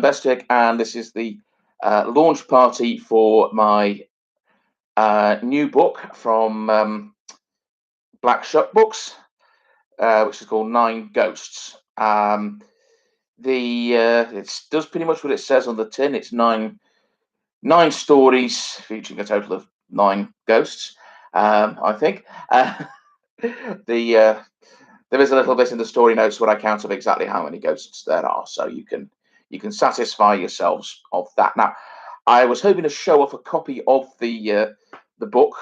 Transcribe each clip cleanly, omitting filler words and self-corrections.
Bestwick, and this is the launch party for my new book from Black Shuck Books, which is called 9 Ghosts. It does pretty much what it says on the tin. It's nine stories featuring a total of 9 ghosts. I think there is a little bit in the story notes where I count up exactly how many ghosts there are, so you can satisfy yourselves of that. Now, I was hoping to show off a copy of the book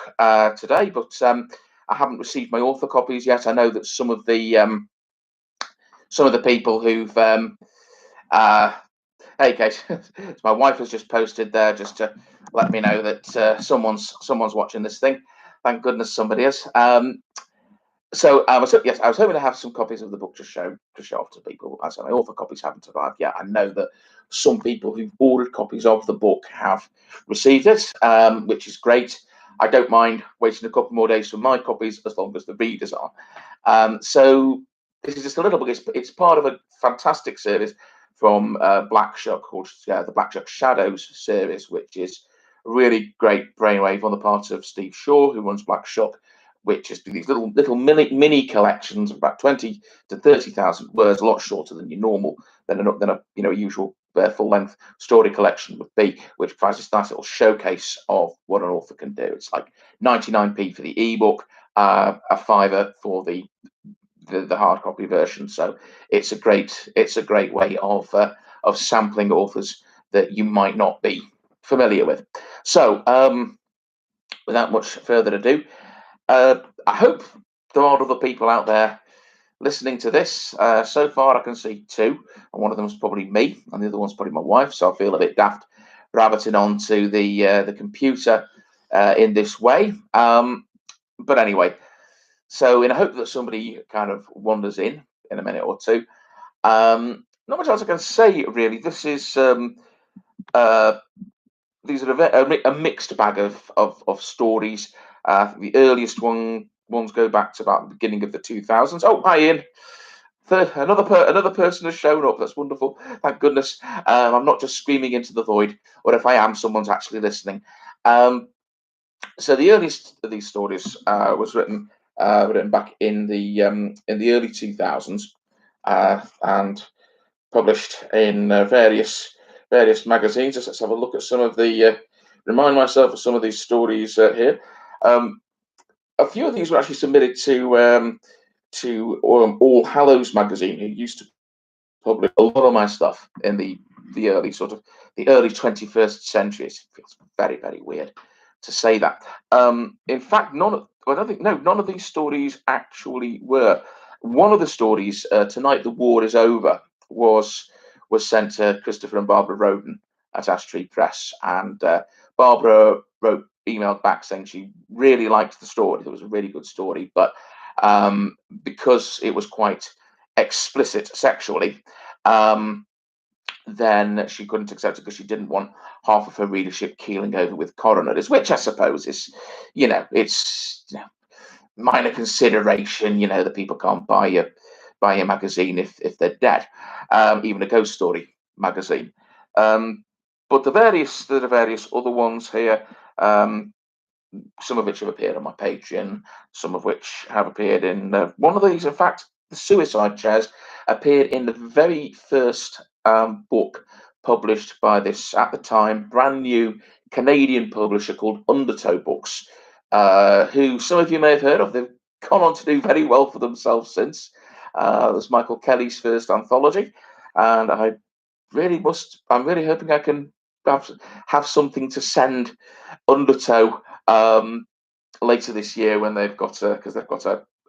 today, but I haven't received my author copies yet. I know that some of the people who've hey Kate, my wife has just posted there just to let me know that someone's watching this thing. Thank goodness somebody is. So I was hoping to have some copies of the book to show off to people. As I say, my author copies haven't arrived yet. I know that some people who've ordered copies of the book have received it, which is great. I don't mind waiting a couple more days for my copies as long as the readers are. So this is just a little book. It's part of a fantastic series from Black Shuck called the Black Shuck Shadows series, which is a really great brainwave on the part of Steve Shaw, who runs Black Shuck, which is these little mini collections of about 20 to 30,000 words, a lot shorter than your normal than a usual full length story collection would be, which provides this nice little showcase of what an author can do. It's like 99p for the ebook, a £5 for the hard copy version. So it's a great way of sampling authors that you might not be familiar with. So without much further ado, I hope there are other people out there listening to this. So far, I can see 2, and one of them is probably me, and the other one's probably my wife. So I feel a bit daft rabbiting onto the computer in this way. But anyway, so in hope that somebody kind of wanders in a minute or two. Not much else I can say really. This is these are a mixed bag of stories. The earliest ones go back to about the beginning of the 2000s. Oh, hi Ian. Another person has shown up. That's wonderful. Thank goodness. I'm not just screaming into the void, or if I am, someone's actually listening. So the earliest of these stories was written back in the early 2000s and published in various magazines. Let's have a look at some of the remind myself of some of these stories here. A few of these were actually submitted to All Hallows magazine, who used to publish a lot of my stuff in the early 21st century. It feels very, very weird to say that. In fact, none of these stories actually were. One of the stories, Tonight the War is Over, was sent to Christopher and Barbara Roden at Ash Tree Press, and Barbara emailed back saying she really liked the story. It was a really good story, but because it was quite explicit sexually, then she couldn't accept it because she didn't want half of her readership keeling over with coroners, which I suppose is, it's minor consideration. That people can't buy a magazine if they're dead, even a ghost story magazine. But the various other ones here, some of which have appeared on my Patreon, some of which have appeared in one of these. In fact, the Suicide Chairs appeared in the very first book published by this, at the time, brand new Canadian publisher called Undertow Books, who some of you may have heard of. They've gone on to do very well for themselves since. It was Michael Kelly's first anthology, and I'm really hoping I can have something to send Undertow later this year when they've got an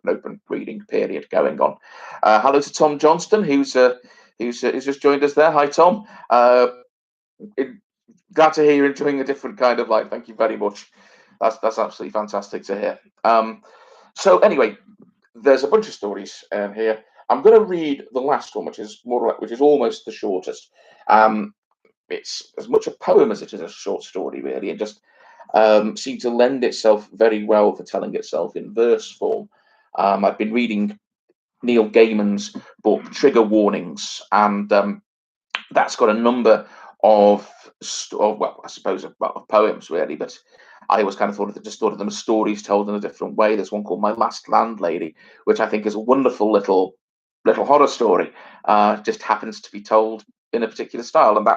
open reading period going on. Hello to Tom Johnston, who's just joined us there. Hi, Tom. Glad to hear you're enjoying a different kind of life. Thank you very much. That's absolutely fantastic to hear. So anyway, there's a bunch of stories here. I'm going to read the last one, which is almost the shortest. It's as much a poem as it is a short story, really, and just seemed to lend itself very well for telling itself in verse form. I've been reading Neil Gaiman's book Trigger Warnings, and That's got a number of, well, I suppose of poems really, but I always kind of thought of them as stories told in a different way. There's one called My Last Landlady, which I think is a wonderful little horror story. Just happens to be told in a particular style, and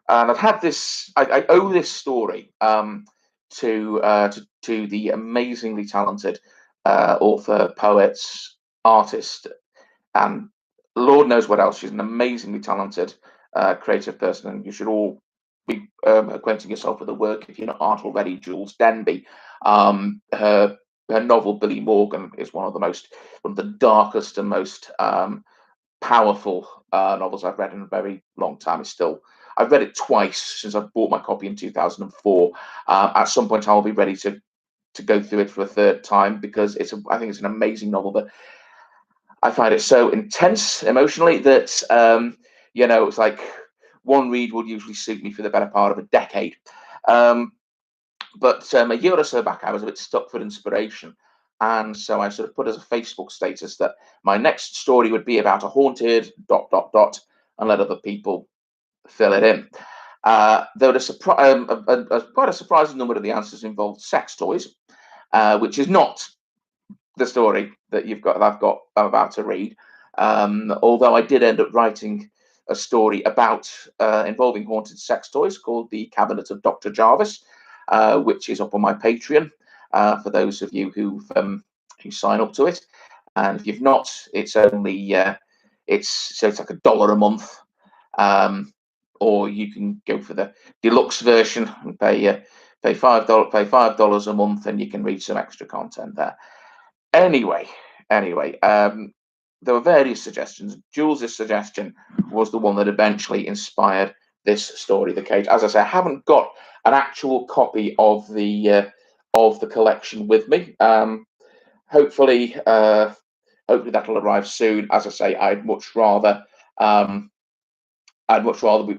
I've had this. I owe this story to the amazingly talented author, poet, artist, and Lord knows what else. She's an amazingly talented, creative person, and you should all be acquainting yourself with the work if you're not already. Jules Denby. Her novel Billy Morgan is one of the darkest and most powerful novels I've read in a very long time. I've read it twice since I bought my copy in 2004. At some point, I'll be ready to go through it for a third time because I think it's an amazing novel, but I find it so intense emotionally that it's like one read will usually suit me for the better part of a decade. But a year or so back, I was a bit stuck for inspiration, and so I sort of put as a Facebook status that my next story would be about a haunted ... and let other people fill it in. There were quite a surprising number of the answers involved sex toys, which is not the story that I'm about to read. Although I did end up writing a story about involving haunted sex toys called The Cabinets of Dr Jarvis, which is up on my Patreon for those of you who sign up to it. And if you've not, it's only it's like $1 a month, or you can go for the deluxe version and pay $5 a month, and you can read some extra content there. Anyway, there were various suggestions. Jules's suggestion was the one that eventually inspired this story, The Cage. As I say, I haven't got an actual copy of the collection with me. Hopefully that'll arrive soon. As I say, I'd much rather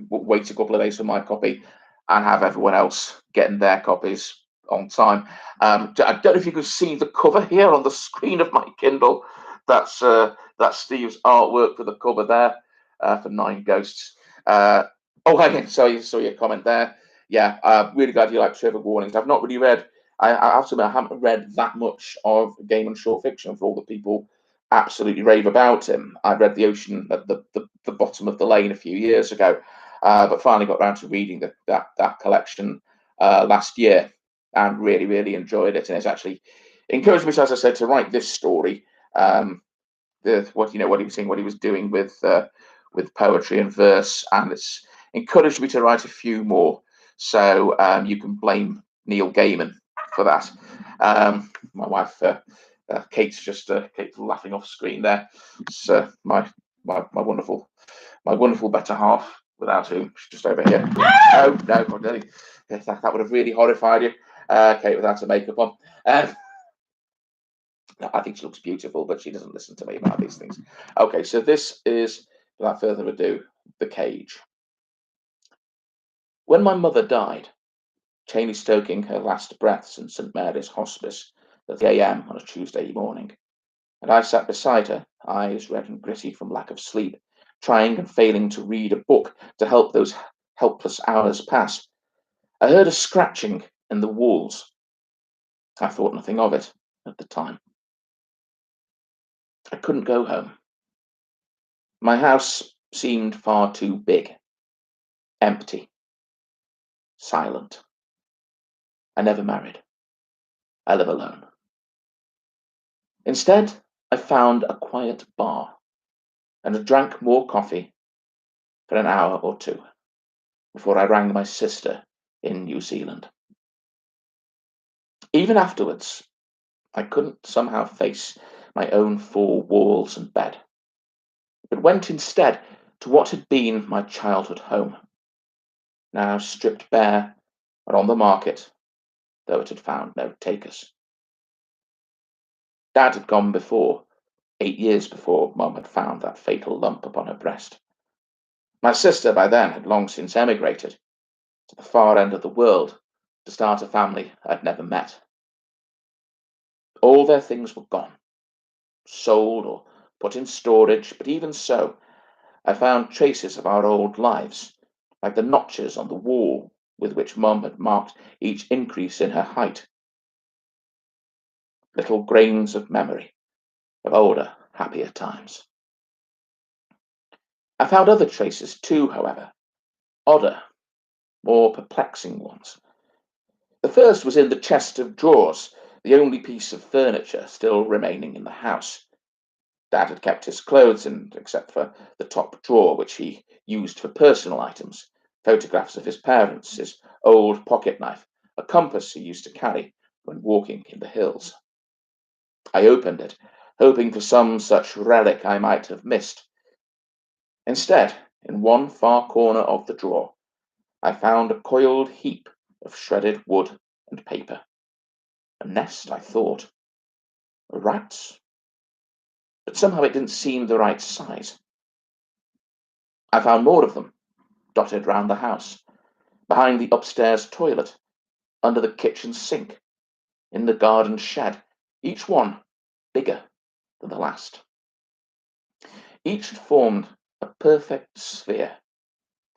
wait a couple of days for my copy and have everyone else getting their copies on time. I don't know if you can see the cover here on the screen of my Kindle. That's Steve's artwork for the cover there for 9 Ghosts. Hey, so you saw your comment there. Yeah, really glad you like trigger warnings. I've not really read. I have to admit, I haven't read that much of game and short fiction for all the people absolutely rave about him. I read The Ocean at the Bottom of the Lane a few years ago, but finally got around to reading that collection last year, and really, really enjoyed it. And it's actually encouraged me, as I said, to write this story. What he was doing with poetry and verse, and it's encouraged me to write a few more. So you can blame Neil Gaiman for that. My wife, Kate's laughing off screen there. It's my wonderful better half, without whom she's just over here. Oh no, that would have really horrified you, Kate, without her makeup on. I think she looks beautiful, but she doesn't listen to me about these things. Okay, so this is, without further ado, The Cage. When my mother died, Cheney stoking her last breaths in St Mary's Hospice at 3 a.m. on a Tuesday morning, and I sat beside her, eyes red and gritty from lack of sleep, trying and failing to read a book to help those helpless hours pass. I heard a scratching in the walls. I thought nothing of it at the time. I couldn't go home. My house seemed far too big, empty, silent. I never married. I live alone. Instead, I found a quiet bar and drank more coffee for an hour or two before I rang my sister in New Zealand. Even afterwards, I couldn't somehow face my own 4 walls and bed, but went instead to what had been my childhood home, now stripped bare and on the market, though it had found no takers. Dad had gone before, 8 years before Mum had found that fatal lump upon her breast. My sister, by then, had long since emigrated to the far end of the world to start a family I'd never met. All their things were gone, sold or put in storage, but even so, I found traces of our old lives, like the notches on the wall with which Mum had marked each increase in her height. Little grains of memory of older, happier times. I found other traces too, however, odder, more perplexing ones. The first was in the chest of drawers, the only piece of furniture still remaining in the house. Dad had kept his clothes in, except for the top drawer, which he used for personal items, photographs of his parents, his old pocket knife, a compass he used to carry when walking in the hills. I opened it, hoping for some such relic I might have missed. Instead, in one far corner of the drawer, I found a coiled heap of shredded wood and paper. A nest, I thought. Rats. But somehow it didn't seem the right size. I found more of them, dotted round the house, behind the upstairs toilet, under the kitchen sink, in the garden shed, each one bigger than the last. Each had formed a perfect sphere,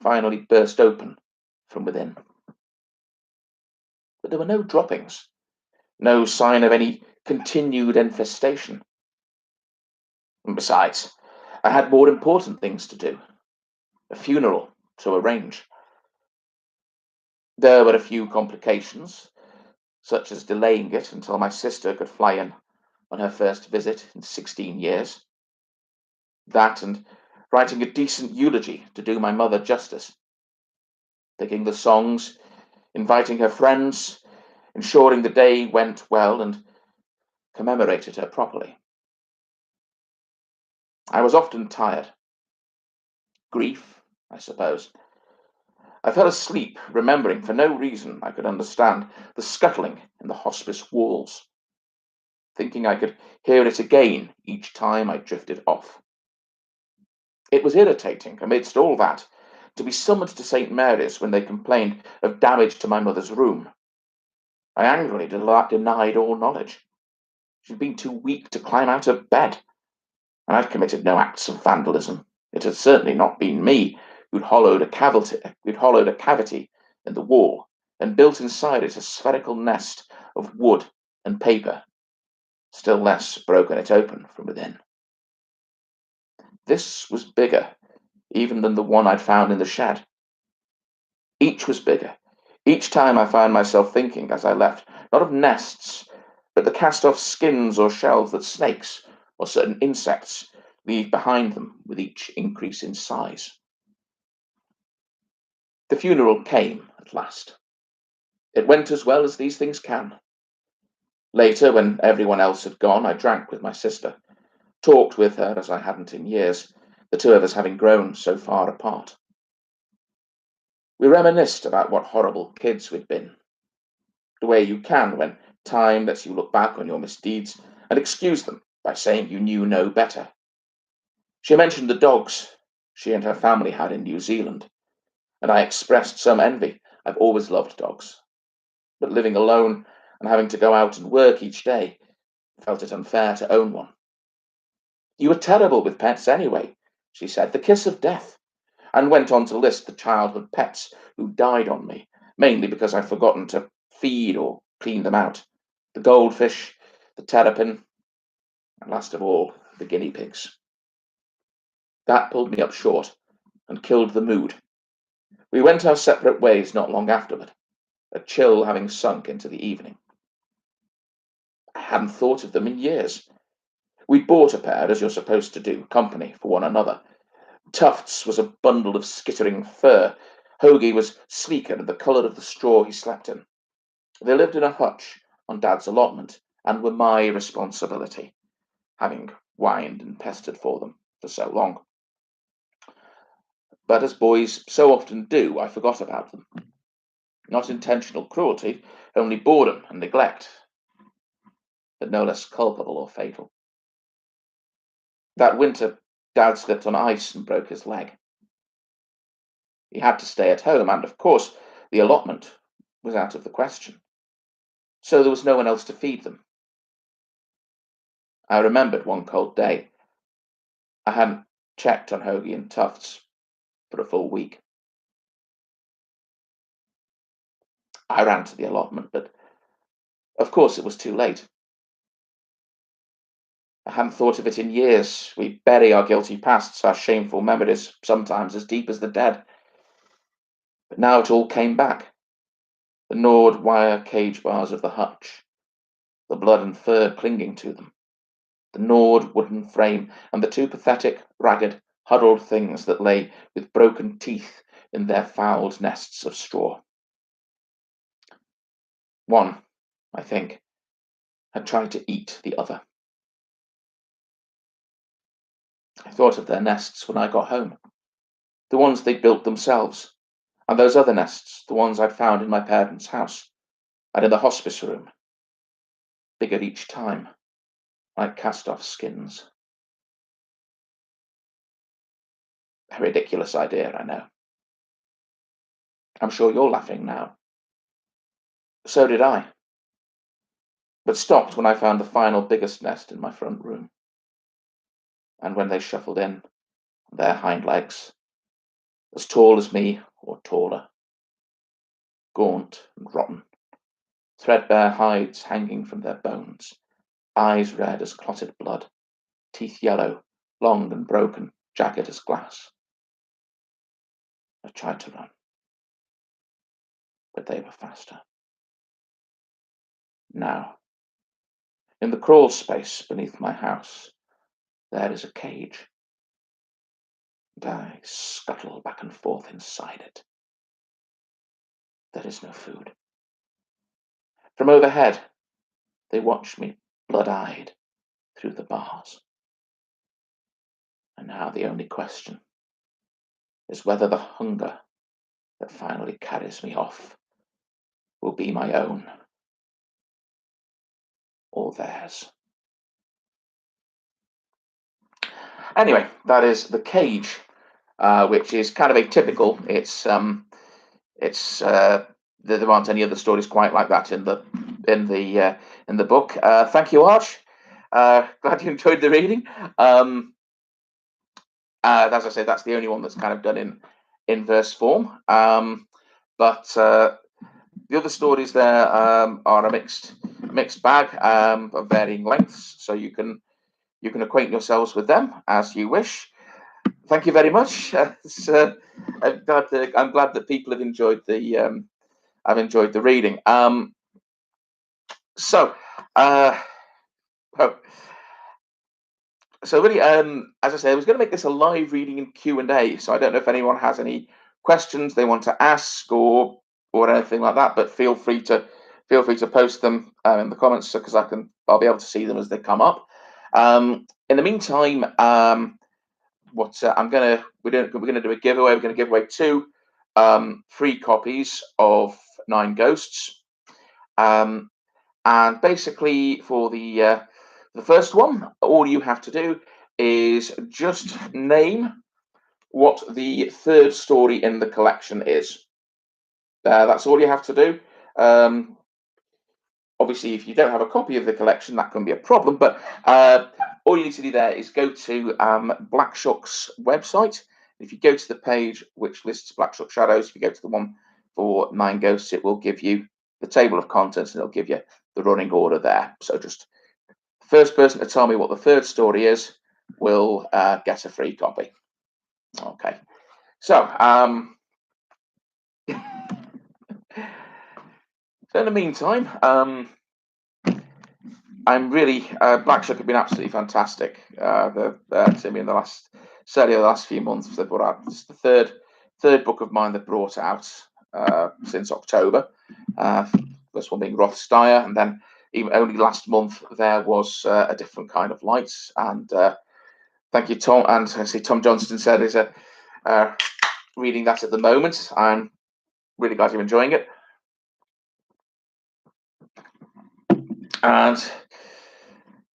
finally burst open from within. But there were no droppings, no sign of any continued infestation. And besides, I had more important things to do, a funeral to arrange. There were a few complications, such as delaying it until my sister could fly in on her first visit in 16 years. That and writing a decent eulogy to do my mother justice. Picking the songs, inviting her friends, ensuring the day went well and commemorated her properly. I was often tired. Grief, I suppose. I fell asleep, remembering for no reason I could understand the scuttling in the hospice walls, thinking I could hear it again each time I drifted off. It was irritating, amidst all that, to be summoned to St. Mary's when they complained of damage to my mother's room. I angrily denied all knowledge. She'd been too weak to climb out of bed, and I'd committed no acts of vandalism. It had certainly not been me who'd hollowed a cavity in the wall and built inside it a spherical nest of wood and paper, still less broken it open from within. This was bigger even than the one I'd found in the shed. Each was bigger. Each time I found myself thinking as I left, not of nests, but the cast-off skins or shells that snakes or certain insects leave behind them with each increase in size. The funeral came at last. It went as well as these things can. Later, when everyone else had gone, I drank with my sister, talked with her as I hadn't in years, the two of us having grown so far apart. We reminisced about what horrible kids we'd been, the way you can when time lets you look back on your misdeeds and excuse them by saying you knew no better. She mentioned the dogs she and her family had in New Zealand, and I expressed some envy. I've always loved dogs, but living alone and having to go out and work each day, felt it unfair to own one. You were terrible with pets anyway, she said, the kiss of death, and went on to list the childhood pets who died on me, mainly because I'd forgotten to feed or clean them out. The goldfish, the terrapin, and last of all, the guinea pigs. That pulled me up short and killed the mood. We went our separate ways not long afterward, a chill having sunk into the evening. I hadn't thought of them in years. We'd bought a pair, as you're supposed to do, company for one another. Tufts was a bundle of skittering fur. Hoagie was sleeker and the colour of the straw he slept in. They lived in a hutch on Dad's allotment and were my responsibility, having whined and pestered for them for so long. But as boys so often do, I forgot about them. Not intentional cruelty, only boredom and neglect, but no less culpable or fatal. That winter, Dad slipped on ice and broke his leg. He had to stay at home, and of course, the allotment was out of the question. So there was no one else to feed them. I remembered one cold day. I hadn't checked on Hoagie and Tufts for a full week. I ran to the allotment, but of course it was too late. I hadn't thought of it in years. We bury our guilty pasts, our shameful memories, sometimes as deep as the dead. But now it all came back. The gnawed wire cage bars of the hutch, the blood and fur clinging to them, the gnawed wooden frame, and the two pathetic, ragged, huddled things that lay with broken teeth in their fouled nests of straw. One, I think, had tried to eat the other. I thought of their nests when I got home, the ones they'd built themselves, and those other nests, the ones I'd found in my parents' house and in the hospice room, bigger each time, like cast-off skins. A ridiculous idea, I know. I'm sure you're laughing now. So did I, but stopped when I found the final biggest nest in my front room. And when they shuffled in, their hind legs, as tall as me or taller, gaunt and rotten, threadbare hides hanging from their bones, eyes red as clotted blood, teeth yellow, long and broken, jagged as glass. I tried to run, but they were faster. Now, in the crawl space beneath my house, there is a cage, and I scuttle back and forth inside it. There is no food. From overhead, they watch me, blood-eyed, through the bars. And now the only question is whether the hunger that finally carries me off will be my own or theirs. Anyway, that is The Cage, which is kind of atypical. There aren't any other stories quite like that in the book. Thank you, Arch. Glad you enjoyed the reading. As I say, that's the only one that's kind of done in verse form. But the other stories there are a mixed bag of varying lengths, so you can acquaint yourselves with them as you wish. Thank you very much. I'm glad that people have enjoyed the reading. So really, as I say, I was going to make this a live reading and Q&A. So I don't know if anyone has any questions they want to ask or anything like that. But feel free to post them in the comments because I'll be able to see them as they come up. In the meantime, we're gonna do a giveaway. We're gonna give away 2 free copies of 9 Ghosts. And basically for the first one, all you have to do is just name what the 3rd story in the collection is. That's all you have to do. Obviously, if you don't have a copy of the collection, that can be a problem. But all you need to do there is go to Blackshock's website. If you go to the page which lists Blackshock Shadows, if you go to the one for 9 Ghosts, it will give you the table of contents and it'll give you the running order there. So just first person to tell me what the 3rd story is will get a free copy. Okay. So, so in the meantime, I'm really Blackshock have been absolutely fantastic. To me in the last few months, they've brought out this is the third book of mine they've brought out since October. First one being Rothsteyer, and then even only last month there was A Different Kind of Light. And thank you, Tom. And I see Tom Johnston said is reading that at the moment. I'm really glad you're enjoying it. And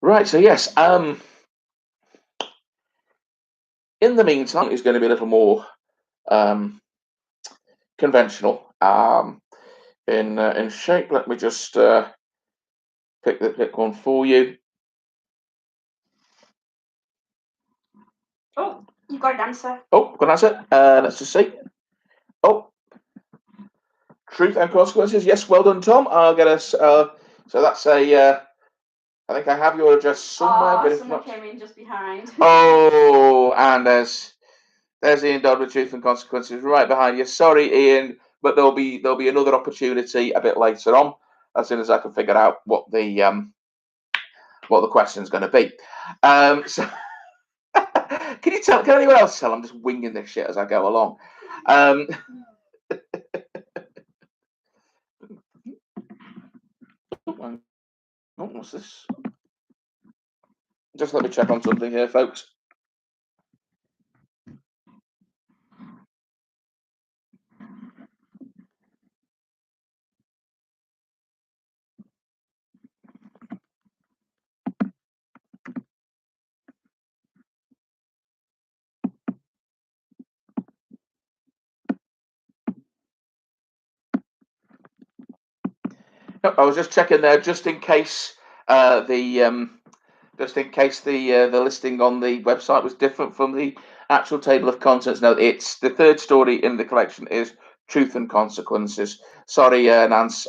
right, so yes, in the meantime, it's going to be a little more conventional in shape. Let me just pick one for you. Oh, You've got an answer. Oh, got an answer. Let's just see. Oh, truth and consequences. Yes, well done, Tom. I'll get us. So that's a. I think I have your address somewhere, but if someone not, came in just behind. oh, and there's Ian Dodd with truth and consequences right behind you. Sorry, Ian, but there'll be another opportunity a bit later on, as soon as I can figure out what the question's going to be. So can anyone else tell? I'm just winging this shit as I go along. What's this? Just let me check on something here, folks. I was just checking there, just in case the listing on the website was different from the actual table of contents. No, it's the third story in the collection is Truth and Consequences. Sorry, Nance.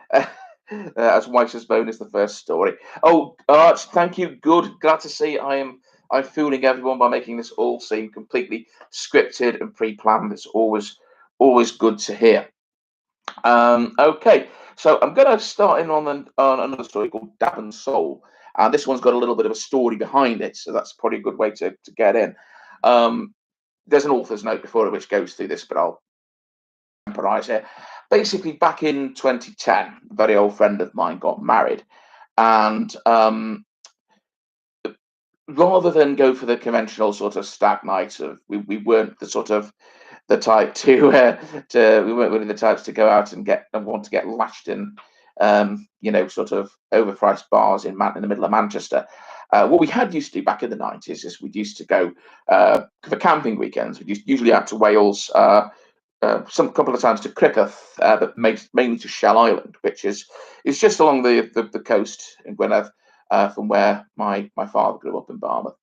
As White as Bone is the first story. Oh, Arch, thank you. Good. Glad to see I'm fooling everyone by making this all seem completely scripted and pre-planned. It's always good to hear. Okay, so I'm going to start in on another story called Dab and Soul. And this one's got a little bit of a story behind it, so that's probably a good way to get in. There's an author's note before it which goes through this, but I'll temporize here. Basically, back in 2010, a very old friend of mine got married, and rather than go for the conventional sort of stag night of we weren't the sort of the type to we weren't really the types to go out and want to get lashed in sort of overpriced bars in the middle of Manchester. What we had used to do back in the 90s is we used to go for camping weekends. We usually out to Wales, some couple of times to Crickeath, but mainly to Shell Island, which is just along the coast in Gwynedd, from where my father grew up in Barmouth.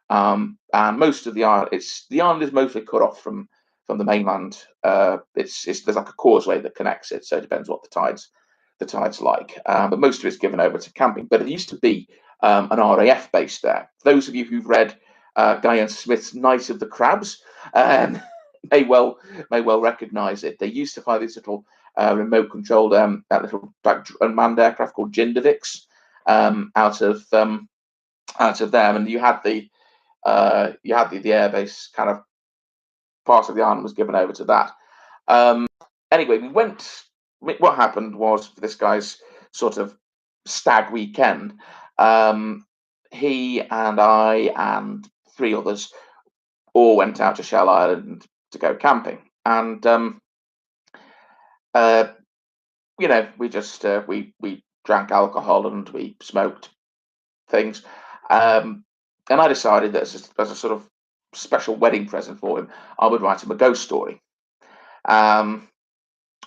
And most of the island is mostly cut off from the mainland. There's like a causeway that connects it, so it depends what the tide's like. But most of it's given over to camping. But it used to be an RAF base there. For those of you who've read Guy Smith's Night of the Crabs, may well recognise it. They used to fly these little remote controlled little unmanned aircraft called Jindovics out of them, and you had the airbase kind of part of the island was given over to that. Anyway, we went. What happened was, for this guy's sort of stag weekend, he and I and three others all went out to Shell Island to go camping, and we just we drank alcohol and we smoked things, and I decided that as a sort of special wedding present for him, I would write him a ghost story.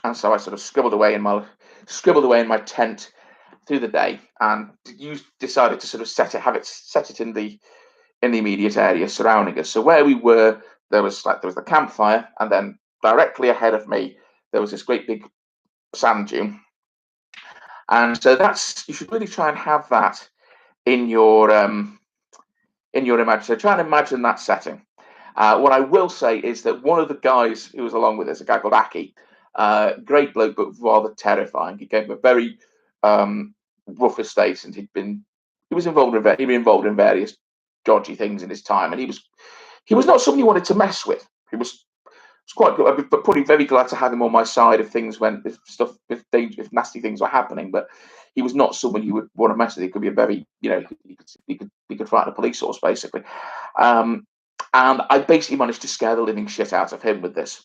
And so I sort of scribbled away in my tent through the day, and decided to sort of set it in the immediate area surrounding us. So where we were, there was the campfire, and then directly ahead of me there was this great big sand dune. And so you should really try and have that in your imagination. So try and imagine that setting. What I will say is that one of the guys who was along with us, a guy called Aki, great bloke, but rather terrifying. He came from a very rough estate, and he was involved in various dodgy things in his time, and he was not someone you wanted to mess with. He was quite good, but probably very glad to have him on my side if things went, if nasty things were happening. But he was not someone you would want to mess with. He could be a very, he could frighten a police horse, basically. And I basically managed to scare the living shit out of him with this.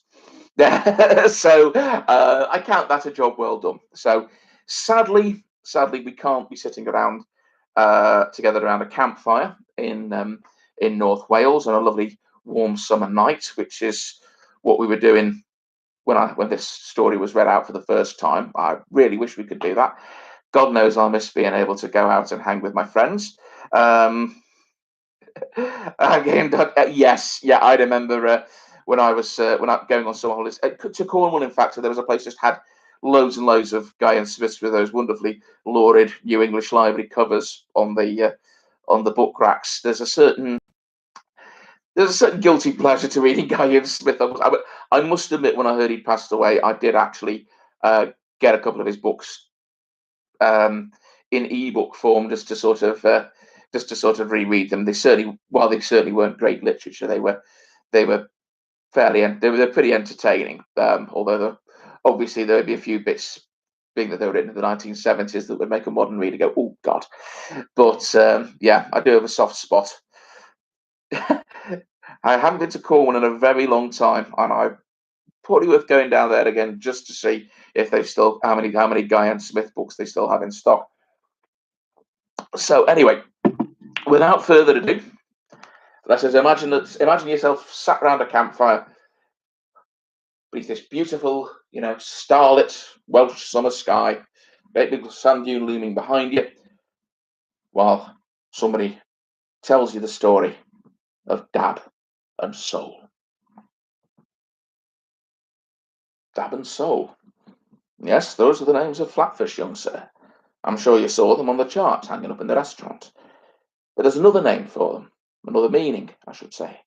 So I count that a job well done. So sadly, we can't be sitting around together around a campfire in North Wales on a lovely warm summer night, which is what we were doing when this story was read out for the first time. I really wish we could do that. God knows I miss being able to go out and hang with my friends. Again, yes, yeah, I remember when I was going on summer holidays to Cornwall. In fact, so there was a place just had loads and loads of Guy and Smiths with those wonderfully lurid New English Library covers on the book racks. There's a certain guilty pleasure to reading Guy and Smith. I must admit, when I heard he'd passed away, I did actually get a couple of his books in ebook form just to sort of reread them. They certainly weren't great literature, they were pretty entertaining. Although obviously there would be a few bits, being that they were written in the 1970s, that would make a modern reader go, "Oh God!" But yeah, I do have a soft spot. I haven't been to Cornwall in a very long time, and I probably worth going down there again just to see if they've still how many Guy and Smith books they still have in stock. So anyway, without further ado, let us imagine yourself sat around a campfire with this beautiful, starlit Welsh summer sky, great big sand dune looming behind you, while somebody tells you the story of Dab and Soul. Dab and Soul. Yes, those are the names of flatfish, young sir. I'm sure you saw them on the chart hanging up in the restaurant. But there's another name for them, another meaning, I should say.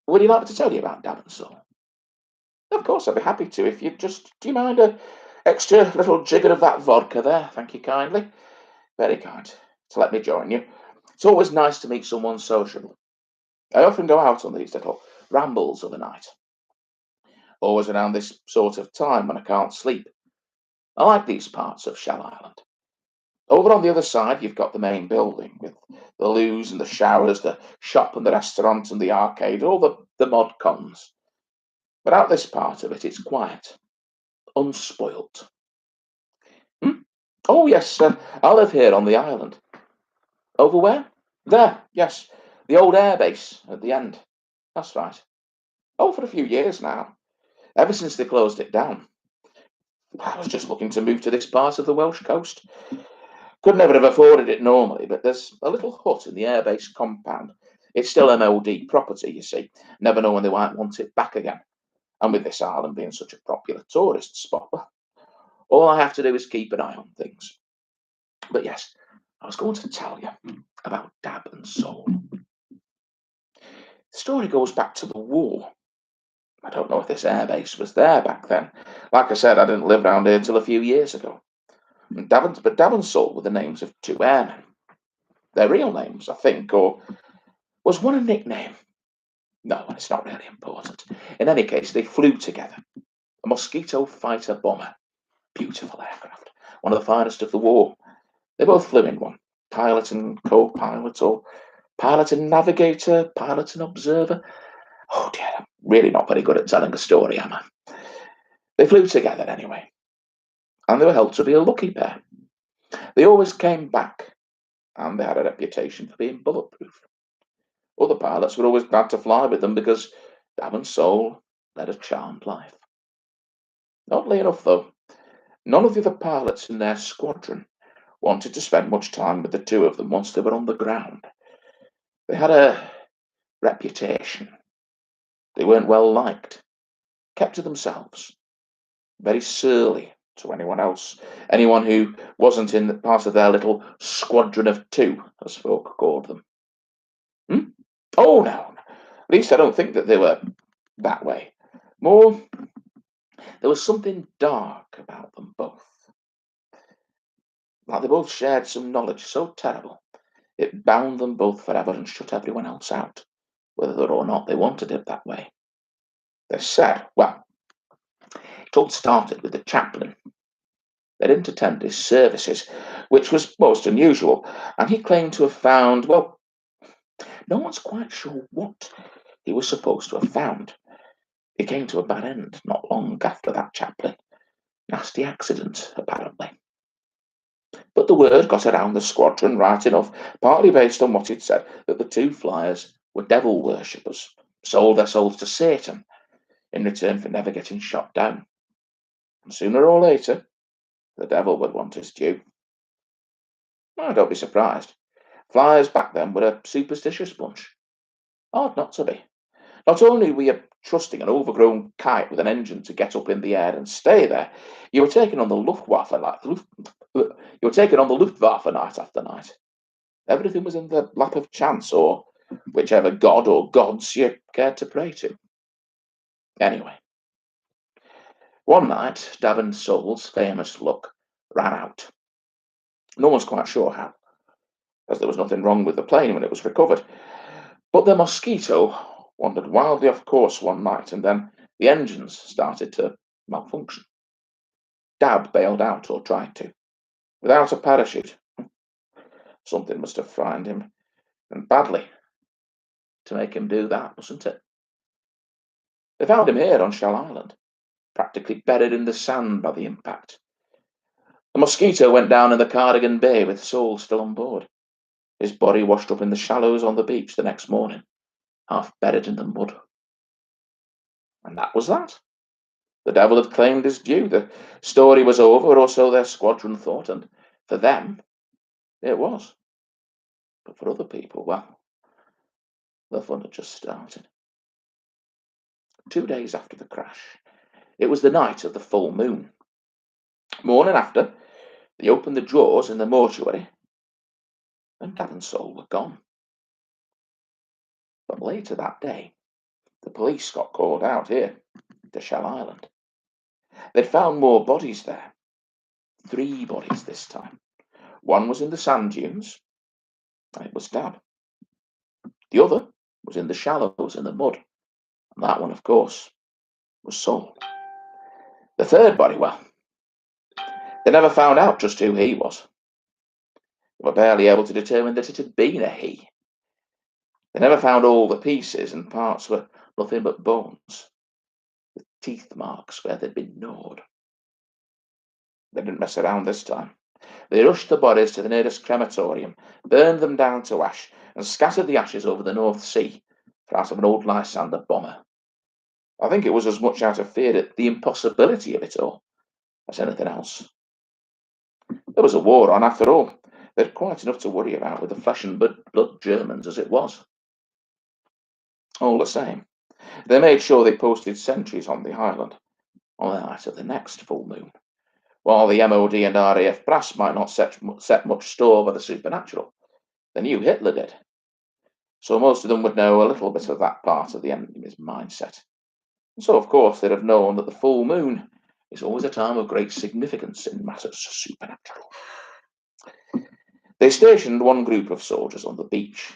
Would you like me to tell you about Dab and Soul? Of course, I'd be happy to. If you just, do you mind a extra little jigger of that vodka there? Thank you kindly. Very kind to let me join you. It's always nice to meet someone sociable. I often go out on these little rambles of the night, always around this sort of time when I can't sleep. I like these parts of Shell Island. Over on the other side, you've got the main building with the loos and the showers, the shop and the restaurant and the arcade, all the mod cons. But out this part of it, it's quiet, unspoilt. Oh, yes, I live here on the island. Over where? There, yes. The old airbase at the end. That's right. Oh, for a few years now. Ever since they closed it down. I was just looking to move to this part of the Welsh coast. Could never have afforded it normally, but there's a little hut in the airbase compound. It's still MOD property, you see. Never know when they might want it back again. And with this island being such a popular tourist spot, all I have to do is keep an eye on things. But yes, I was going to tell you about Dab and Soul. The story goes back to the war. I don't know if this airbase was there back then. Like I said, I didn't live around here until a few years ago. But Dab and Soul were the names of two airmen. Their real names, I think, or was one a nickname? No, it's not really important. In any case, they flew together. A Mosquito fighter bomber. Beautiful aircraft. One of the finest of the war. They both flew in one. Pilot and co-pilot, or pilot and navigator, pilot and observer. Oh dear, I'm really not very good at telling a story, am I? They flew together anyway. And they were held to be a lucky pair. They always came back, and they had a reputation for being bulletproof. Other pilots were always glad to fly with them because Dab and Soul led a charmed life. Oddly enough, though, none of the other pilots in their squadron wanted to spend much time with the two of them once they were on the ground. They had a reputation. They weren't well liked, kept to themselves, very surly to anyone else, anyone who wasn't in the part of their little squadron of two, as folk called them. Oh, no. At least I don't think that they were that way. More, there was something dark about them both. Like they both shared some knowledge so terrible, it bound them both forever and shut everyone else out, whether or not they wanted it that way. They said, well, it all started with the chaplain. They didn't attend his services, which was most unusual, and he claimed to have found, well, no one's quite sure what he was supposed to have found. It came to a bad end not long after that chaplain. Nasty accident, apparently. But the word got around the squadron right enough, partly based on what he'd said, that the two flyers were devil worshippers, sold their souls to Satan in return for never getting shot down. And sooner or later, the devil would want his due. Oh, don't be surprised. Flyers back then were a superstitious bunch. Hard not to be. Not only were you trusting an overgrown kite with an engine to get up in the air and stay there, you were taking on the Luftwaffe night after night. Everything was in the lap of chance, or whichever god or gods you cared to pray to. Anyway, one night, Davin Soul's famous luck ran out. No one's quite sure how, as there was nothing wrong with the plane when it was recovered. But the Mosquito wandered wildly off course one night, and then the engines started to malfunction. Dab bailed out, or tried to, without a parachute. Something must have frightened him, and badly, to make him do that, mustn't it? They found him here on Shell Island, practically buried in the sand by the impact. The Mosquito went down in the Cardigan Bay with Soul still on board. His body washed up in the shallows on the beach the next morning, half buried in the mud. And that was that. The devil had claimed his due. The story was over, or so their squadron thought, and for them, it was. But for other people, well, the fun had just started. 2 days after the crash, it was the night of the full moon. Morning after, they opened the drawers in the mortuary, and Dad and Soul were gone. But later that day, the police got called out here to Shell Island. They'd found more bodies there. 3 bodies this time. One was in the sand dunes, and it was Dab. The other was in the shallows in the mud, and that one, of course, was Soul. The third body, well, they never found out just who he was. They were barely able to determine that it had been a he. They never found all the pieces, and parts were nothing but bones, with teeth marks where they'd been gnawed. They didn't mess around this time. They rushed the bodies to the nearest crematorium, burned them down to ash, and scattered the ashes over the North Sea for out of an old Lysander bomber. I think it was as much out of fear at the impossibility of it all as anything else. There was a war on after all. They'd quite enough to worry about with the flesh and blood Germans as it was. All the same, they made sure they posted sentries on the island on the night of the next full moon. While the MOD and RAF brass might not set much store by the supernatural, they knew Hitler did. So most of them would know a little bit of that part of the enemy's mindset. And so, of course, they'd have known that the full moon is always a time of great significance in matters supernatural. They stationed one group of soldiers on the beach,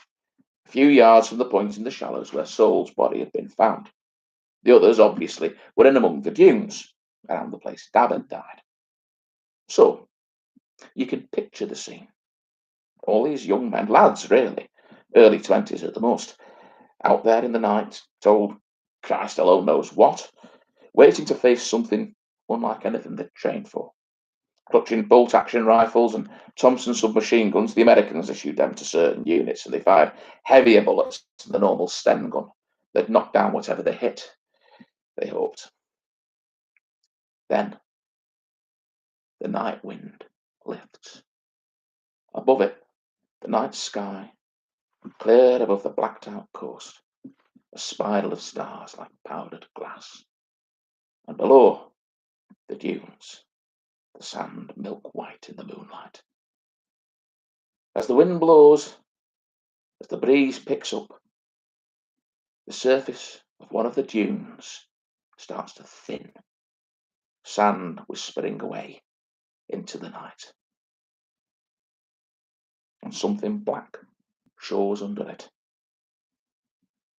a few yards from the point in the shallows where Soul's body had been found. The others, obviously, were in among the dunes, around the place Dad had died. So, you can picture the scene. All these young men, lads really, early 20s at the most, out there in the night, told Christ alone knows what, waiting to face something unlike anything they'd trained for. Clutching bolt-action rifles and Thompson submachine guns, the Americans issued them to certain units, and they fired heavier bullets than the normal Sten gun. They'd knock down whatever they hit, they hoped. Then, the night wind lifts. Above it, the night sky, clear above the blacked-out coast, a spiral of stars like powdered glass. And below, the dunes, the sand milk white in the moonlight. As the wind blows, as the breeze picks up, the surface of one of the dunes starts to thin, sand whispering away into the night. And something black shows under it,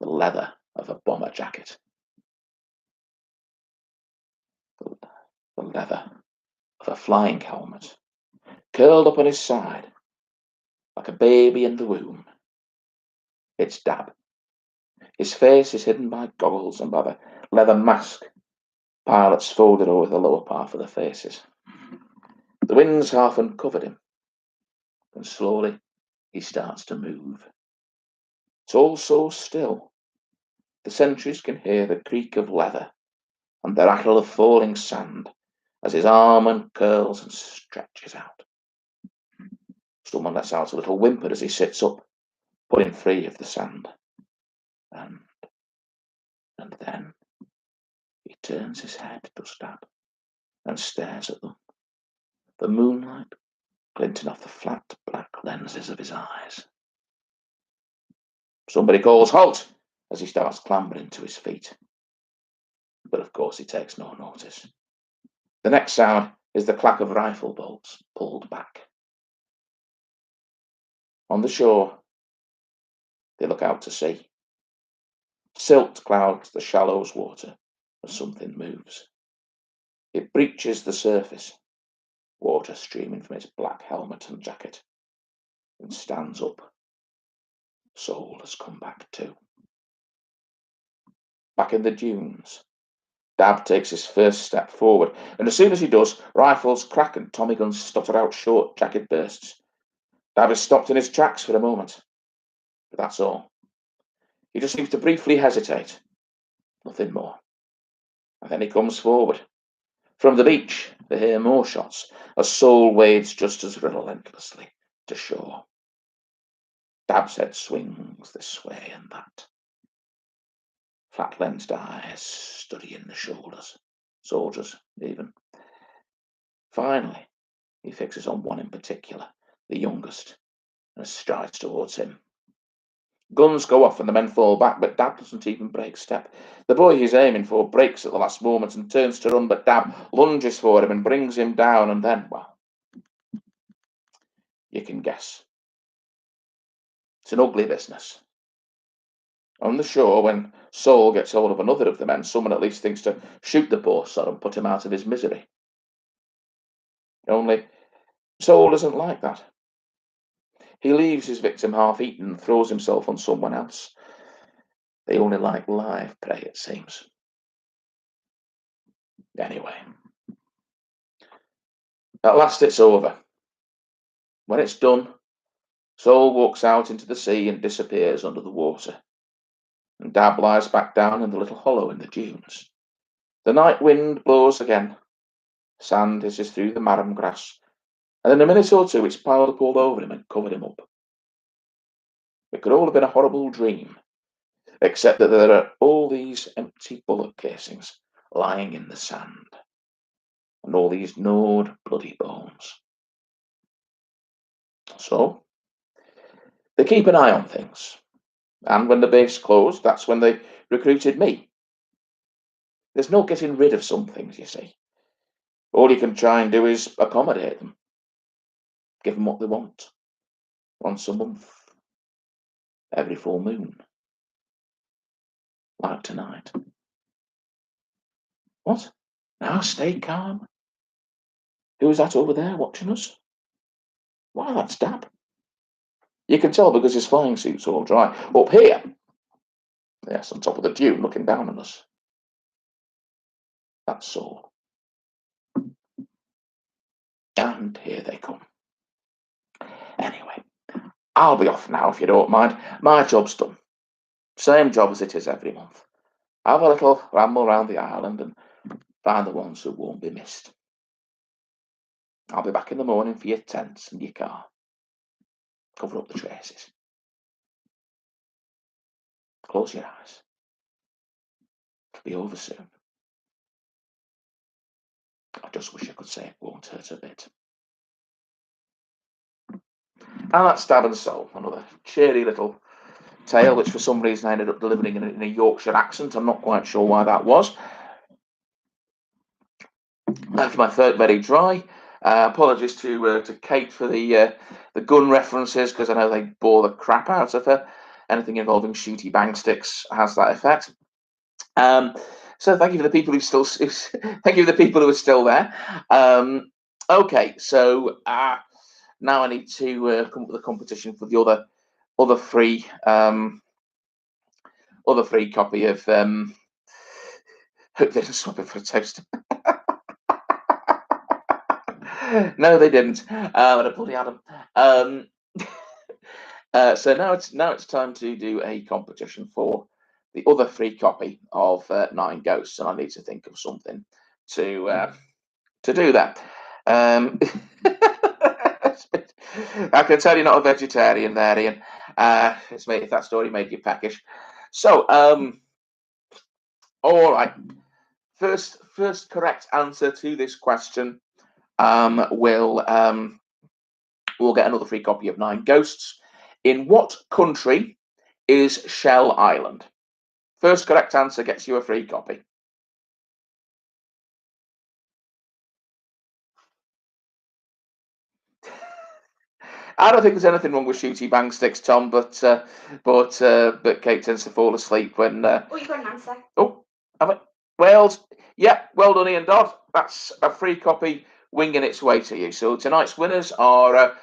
the leather of a bomber jacket. The leather of a flying helmet, curled up on his side, like a baby in the womb. It's Dab. His face is hidden by goggles and by the leather mask pilots folded over the lower part of the faces. The wind's half uncovered him, and slowly he starts to move. It's all so still. The sentries can hear the creak of leather and the rattle of falling sand as his arm uncurls and stretches out. Someone lets out a little whimper as he sits up, pulling free of the sand. And then he turns his head, does Dad, and stares at them, the moonlight glinting off the flat black lenses of his eyes. Somebody calls halt as he starts clambering to his feet. But of course he takes no notice. The next sound is the clack of rifle bolts pulled back. On the shore, they look out to sea. Silt clouds the shallow's water as something moves. It breaches the surface, water streaming from its black helmet and jacket, and stands up. Soul has come back too. Back in the dunes, Dab takes his first step forward, and as soon as he does, rifles crack and Tommy guns stutter out short jagged bursts. Dab is stopped in his tracks for a moment, but that's all. He just seems to briefly hesitate, nothing more. And then he comes forward. From the beach, they hear more shots as Soul wades just as relentlessly to shore. Dab's head swings this way and that. Flat-lensed eyes studying the shoulders, soldiers even. Finally, he fixes on one in particular, the youngest, and strides towards him. Guns go off and the men fall back, but Dab doesn't even break step. The boy he's aiming for breaks at the last moment and turns to run, but Dab lunges for him and brings him down, and then, well, you can guess. It's an ugly business. On the shore, when Soul gets hold of another of the men, someone at least thinks to shoot the poor sod and put him out of his misery. Only Soul isn't like that. He leaves his victim half-eaten and throws himself on someone else. They only like live prey, it seems. Anyway, at last it's over. When it's done, Soul walks out into the sea and disappears under the water. And Dab lies back down in the little hollow in the dunes. The night wind blows again. Sand hisses through the marram grass, and in a minute or two it's piled up all over him and covered him up. It could all have been a horrible dream, except that there are all these empty bullet casings lying in the sand, and all these gnawed bloody bones. So, they keep an eye on things. And when the base closed, that's when they recruited me. There's no getting rid of some things, you see. All you can try and do is accommodate them. Give them what they want. Once a month. Every full moon. Like tonight. What? Now stay calm. Who's that over there watching us? Why, that's Dab. You can tell because his flying suit's all dry. Up here, yes, on top of the dune, looking down on us. That's Soul. And here they come. Anyway, I'll be off now if you don't mind. My job's done. Same job as it is every month. Have a little ramble round the island and find the ones who won't be missed. I'll be back in the morning for your tents and your car. Cover up the traces. Close your eyes. It'll be over soon. I just wish I could say it won't hurt a bit. And that's Dab and Soul, another cheery little tale, which for some reason I ended up delivering in a Yorkshire accent. I'm not quite sure why that was. Left my throat very dry. Apologies to Kate for the gun references, because I know they bore the crap out of her. Anything involving shooty bang sticks has that effect. So thank you for the people who still thank you for the people who are still there. Okay, so now I need to come up with a competition for the other free copy of Hope They Didn't Swap It for a Toast. No, they didn't. But I bloody Adam. So now it's time to do a competition for the other free copy of Nine Ghosts, and I need to think of something to do that. I can tell you're not a vegetarian there, Ian. It's made, if that story made you peckish. So, all right. First correct answer to this question will we'll get another free copy of Nine Ghosts. In what country is Shell Island? First correct answer gets you a free copy. I don't think there's anything wrong with shooty bang sticks, Tom, but Kate tends to fall asleep when. Oh, you got an answer. Oh, have I? Wales. Yeah, well done, Ian Dodd. That's a free copy winging its way to you. So tonight's winners are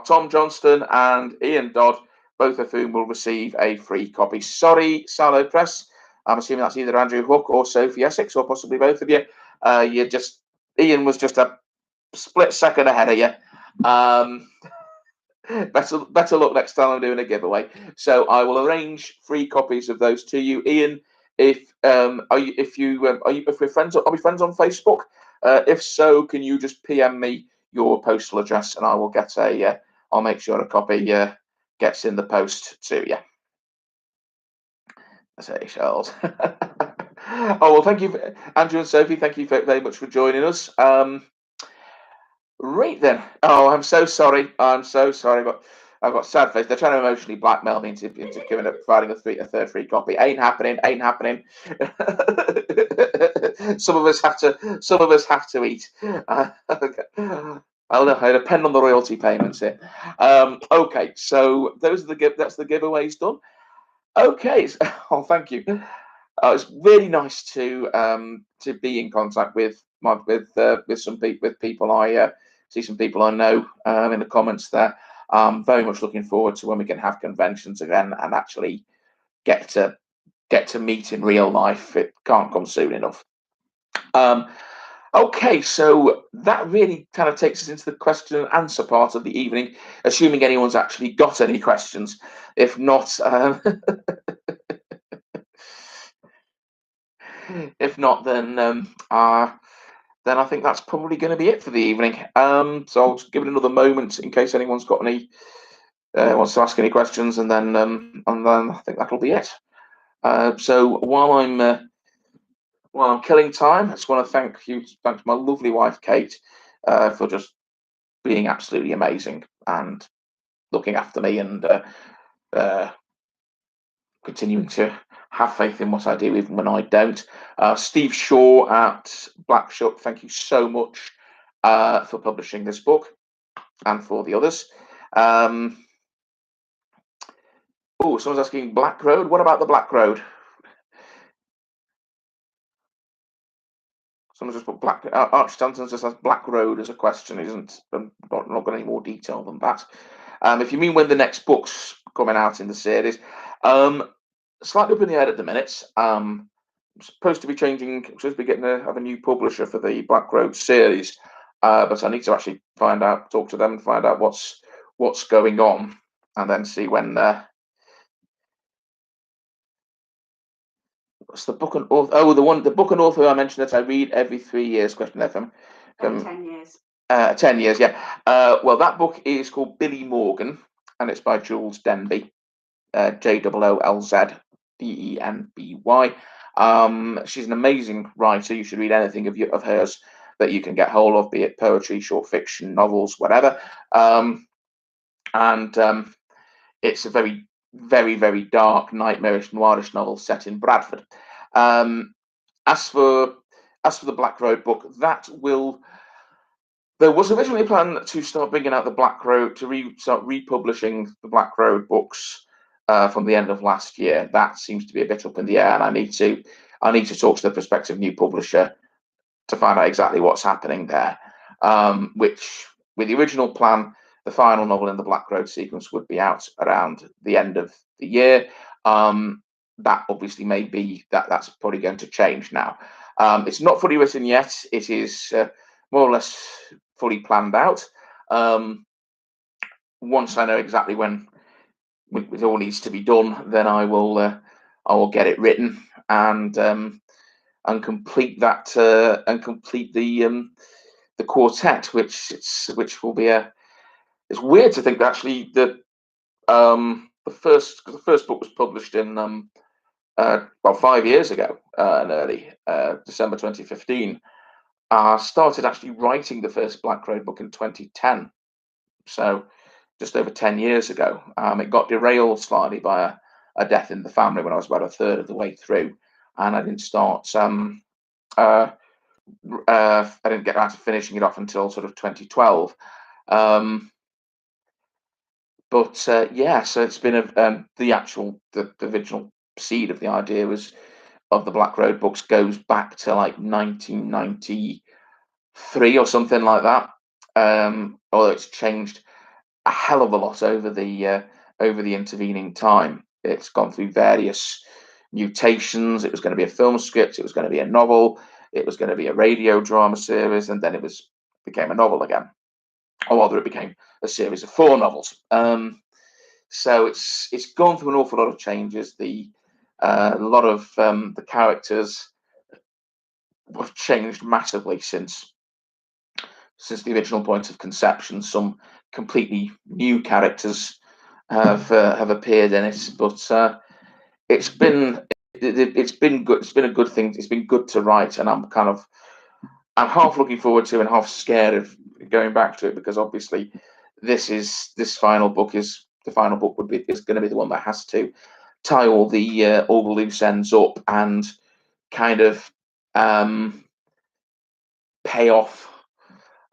Tom Johnston and Ian Dodd, both of whom will receive a free copy. Sorry, Sallow Press. I'm assuming that's either Andrew Hook or Sophie Essex, or possibly both of you. Ian was just a split second ahead of you. Better luck next time I'm doing a giveaway. So I will arrange free copies of those to you, Ian. If we're friends, are we friends on Facebook? If so, can you just PM me your postal address, and I will get I'll make sure a copy gets in the post to you. I say, Charles. Oh well, thank you, Andrew and Sophie. Thank you very much for joining us. Right then. Oh, I'm so sorry. I'm so sorry, but I've got sad face. They're trying to emotionally blackmail me into giving up, providing a third free copy. Ain't happening. Ain't happening. Some of us have to eat. I'll depend on the royalty payments here. Okay, so that's the giveaways done. Okay. Oh, thank you. It's really nice to be in contact with people I see, some people I know in the comments there. I'm very much looking forward to when we can have conventions again and actually get to meet in real life. It can't come soon enough. Okay, so that really kind of takes us into the question and answer part of the evening, assuming anyone's actually got any questions. If not, then I think that's probably going to be it for the evening. So I'll just give it another moment in case anyone's got any wants to ask any questions, and then I think that'll be it. So while I'm killing time, I just want to thank my lovely wife Kate for just being absolutely amazing and looking after me and continuing to have faith in what I do even when I don't. Steve Shaw at Blackshook, thank you so much for publishing this book and for the others. Oh, someone's asking Black Road. What about the Black Road? Someone just put Black. Arch Stanton's just has Black Road as a question. Isn't not got any more detail than that. If you mean when the next book's coming out in the series, slightly up in the air at the minute. Supposed to be have a new publisher for the Black Road series, but I need to actually talk to them and find out what's going on, and then see when. What's the book and author? Oh, the book and author I mentioned that I read every 3 years. Question there from 10 years. 10 years, yeah. Well, that book is called Billy Morgan, and it's by Jules Denby, JOOLZDENBY. She's an amazing writer. You should read anything of hers that you can get hold of, be it poetry, short fiction, novels, whatever. It's a very, very, very dark, nightmarish, noirish novel set in Bradford. As for the Black Road book, there was originally a plan to start bringing out the Black Road, start republishing the Black Road books from the end of last year. That seems to be a bit up in the air, and I need to talk to the prospective new publisher to find out exactly what's happening there. Which, with the original plan, the final novel in the Black Road sequence would be out around the end of the year. That obviously may be that's probably going to change now. It's not fully written yet. It is more or less fully planned out. Once I know exactly when it all needs to be done, then I will get it written and complete that and complete the quartet, which will be a it's weird to think that actually the first book was published in about 5 years ago, in early December 2015. I started actually writing the first Black Road book in 2010, so just over 10 years ago. It got derailed slightly by a death in the family when I was about a third of the way through, and I didn't start. I didn't get around to finishing it off until sort of 2012. Yeah, so it's been the original seed of the idea of the Black Road books goes back to like 1993 or something like that. Although it's changed a hell of a lot over the intervening time. It's gone through various mutations. It was going to be a film script. It was going to be a novel. It was going to be a radio drama series, and then became a novel again, or rather, it became a series of 4 novels. So it's gone through an awful lot of changes. A lot of the characters have changed massively since the original point of conception. Some completely new characters have appeared in it, but it's been good. It's been a good thing. It's been good to write, and I'm half looking forward to and half scared of going back to it, because obviously this final book is going to be the one that has to tie all the loose ends up and kind of pay off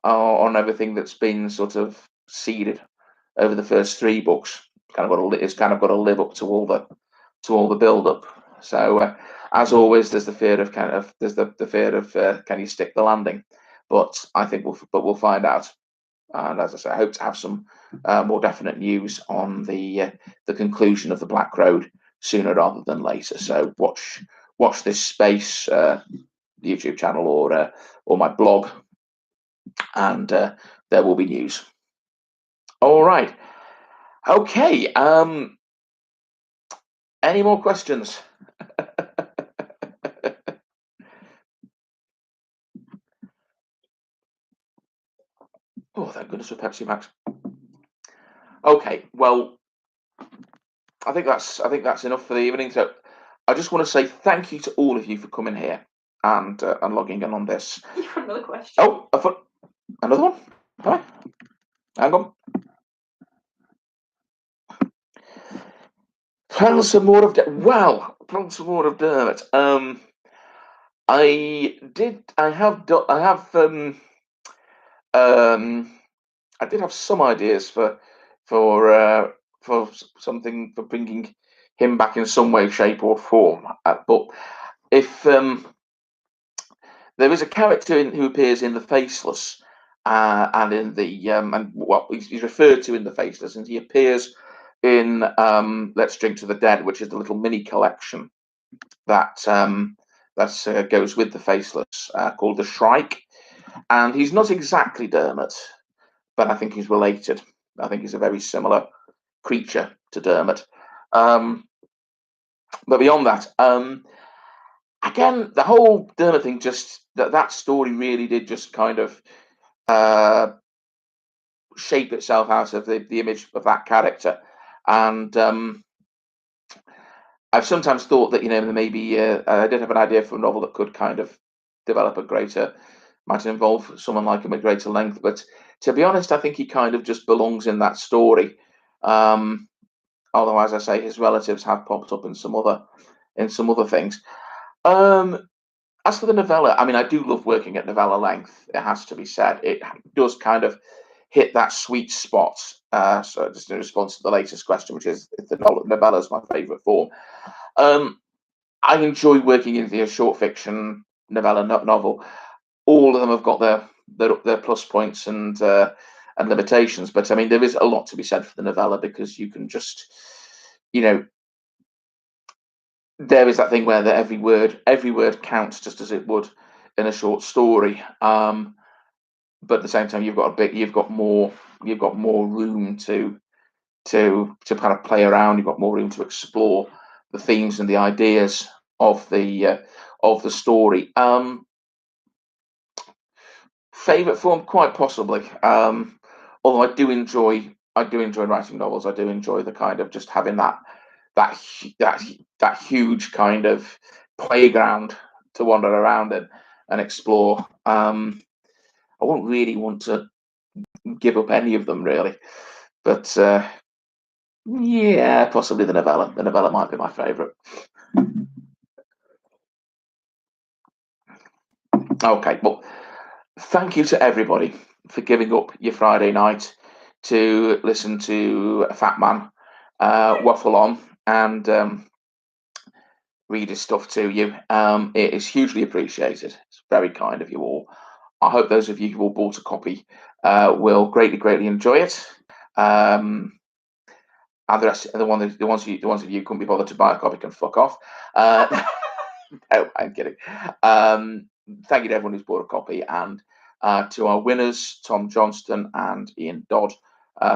on everything that's been sort of seeded over the first 3 books. It's kind of got to live up to all the build up. So as always, there's the fear of can you stick the landing? But I think we'll find out. And as I say, I hope to have some more definite news on the conclusion of the Black Road sooner rather than later. So watch this space, YouTube channel or my blog, and there will be news. All right. Okay. Any more questions? Oh, thank goodness for Pepsi Max. Okay, well, I think that's enough for the evening. So I just want to say thank you to all of you for coming here and logging in on this. You've got another question. Oh, another one? Hi. Hang on. Plans for more of plans for more of Dermot. I did have some ideas for something, for bringing him back in some way, shape, or form. But if there is a character who appears in The Faceless, and in the he's referred to in The Faceless, and he appears in Let's Drink to the Dead, which is the little mini collection that goes with The Faceless, called The Shrike. And he's not exactly Dermot, but I think he's related. I think he's a very similar creature to Dermot. But beyond that, again, the whole Dermot thing, just that story really did just kind of shape itself out of the image of that character. And I've sometimes thought that, maybe I did have an idea for a novel that could kind of develop might involve someone like him at greater length. But to be honest, I think he kind of just belongs in that story. Although, as I say, his relatives have popped up in some other things. As for the novella, I mean, I do love working at novella length. It has to be said. It does kind of hit that sweet spot. So just in response to the latest question, which is if the novella is my favourite form. I enjoy working in the short fiction novella novel. All of them have got their plus points and limitations, but I mean, there is a lot to be said for the novella, because you can just, there is that thing where every word counts just as it would in a short story. But at the same time, you've got more room to kind of play around. You've got more room to explore the themes and the ideas of the story. Favorite form, quite possibly. although I do enjoy writing novels. I do enjoy the kind of just having that huge kind of playground to wander around and explore. I won't really want to give up any of them really, but yeah, possibly the novella. The novella might be my favourite. Okay, well, thank you to everybody for giving up your Friday night to listen to a fat man waffle on and read his stuff to you. It is hugely appreciated. It's very kind of you all. I hope those of you who all bought a copy will greatly enjoy it. And the rest, the ones of you who couldn't be bothered to buy a copy can fuck off. No, I'm kidding. Thank you to everyone who's bought a copy, and to our winners, Tom Johnston and Ian Dodd.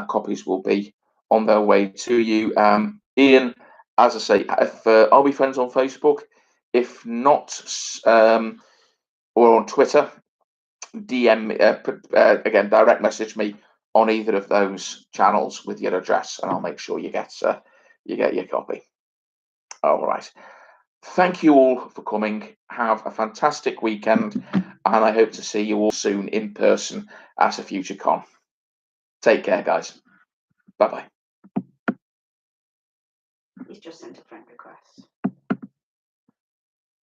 Copies will be on their way to you. Ian, as I say, if are we friends on Facebook? If not, or on Twitter, DM again, direct message me on either of those channels with your address, and I'll make sure you get your copy. All right. Thank you all for coming. Have a fantastic weekend, and I hope to see you all soon in person at a future con. Take care, guys. Bye bye. He's just sent a friend request.